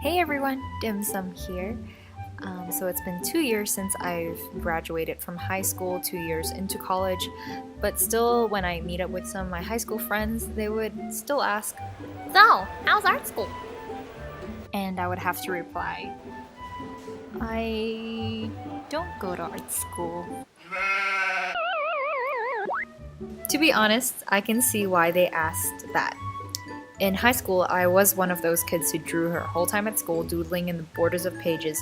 Hey everyone, dimsum here. So it's been 2 years since I've graduated from high school, 2 years into college, but still when I meet up with some of my high school friends, they would still ask, "So, how's art school?" And I would have to reply, "I don't go to art school." To be honest, I can see why they asked that. In high school, I was one of those kids who drew her whole time at school, doodling in the borders of pages.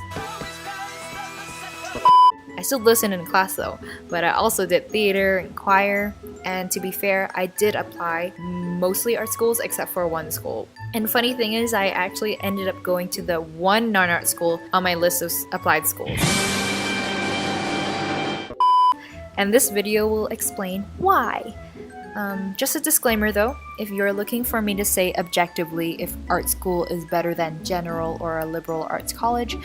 I still listened in class though, but I also did theater and choir, and to be fair, I did apply mostly art schools except for one school. And funny thing is, I actually ended up going to the one non-art school on my list of applied schools. And this video will explain why. Just a disclaimer though, if you're looking for me to say objectively if art school is better than general or a liberal arts college,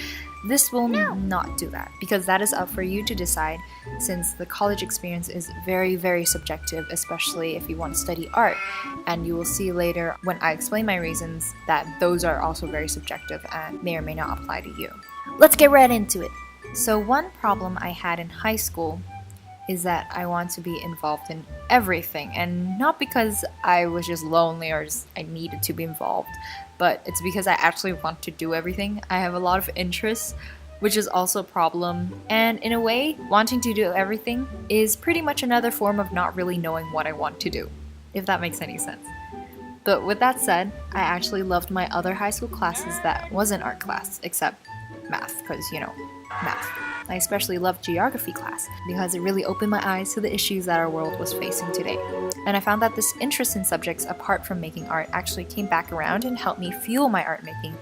this will not do that, because that is up for you to decide, since the college experience is very, very subjective, especially if you want to study art, and you will see later when I explain my reasons that those are also very subjective and may or may not apply to you. Let's get right into it. So one problem I had in high school is that I want to be involved in everything, and not because I was just lonely or just I needed to be involved, but it's because I actually want to do everything. I have a lot of interests, which is also a problem, and in a way, wanting to do everything is pretty much another form of not really knowing what I want to do, if that makes any sense. But with that said, I actually loved my other high school classes that wasn't art class, except math, because math. I especially loved geography class because it really opened my eyes to the issues that our world was facing today. And I found that this interest in subjects apart from making art actually came back around and helped me fuel my art making.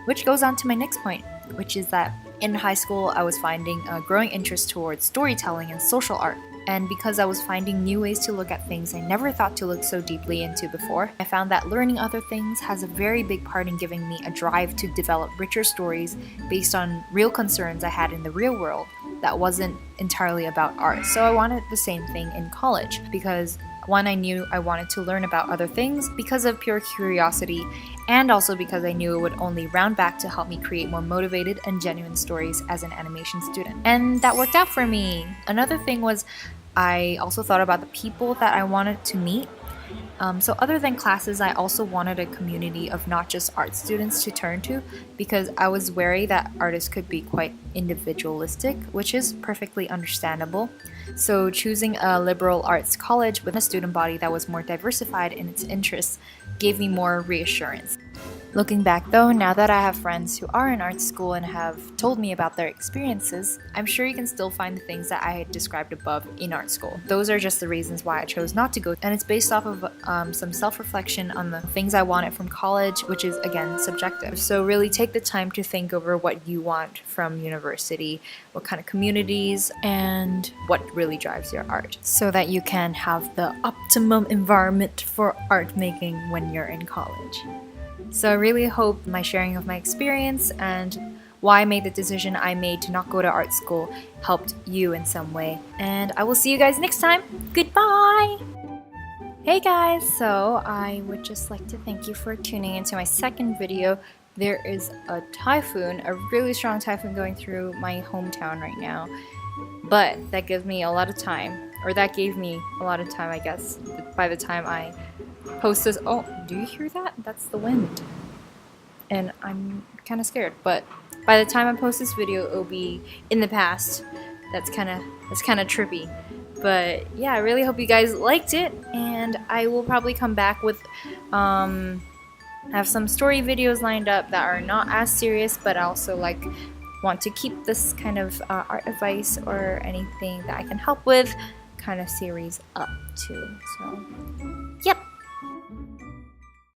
Which goes on to my next point, which is that in high school I was finding a growing interest towards storytelling and social art. And because I was finding new ways to look at things I never thought to look so deeply into before, I found that learning other things has a very big part in giving me a drive to develop richer stories based on real concerns I had in the real world that wasn't entirely about art. So I wanted the same thing in college, because one, I knew I wanted to learn about other things because of pure curiosity, and also because I knew it would only round back to help me create more motivated and genuine stories as an animation student. And that worked out for me. Another thing was I also thought about the people that I wanted to meet. So other than classes, I also wanted a community of not just art students to turn to, because I was wary that artists could be quite individualistic, which is perfectly understandable. So choosing a liberal arts college with a student body that was more diversified in its interests gave me more reassurance. Looking back though, now that I have friends who are in art school and have told me about their experiences, I'm sure you can still find the things that I had described above in art school. Those are just the reasons why I chose not to go, and it's based off of some self-reflection on the things I wanted from college, which is again subjective. So really take the time to think over what you want from university, what kind of communities, and what really drives your art, so that you can have the optimum environment for art making when you're in college. So I really hope my sharing of my experience and why I made the decision I made to not go to art school helped you in some way. And I will see you guys next time. Goodbye! Hey guys, so I would just like to thank you for tuning into my second video. There is a typhoon, a really strong typhoon going through my hometown right now. But that gives me a lot of time, or that gave me a lot of time, I guess, by the time I post this. Oh, do you hear that? That's the wind. And I'm kind of scared, but by the time I post this video, it'll be in the past. That's kind of trippy. But yeah, I really hope you guys liked it, and I will probably come back with have some story videos lined up that are not as serious, but also want to keep this kind of art advice or anything that I can help with kind of series up too. So yep.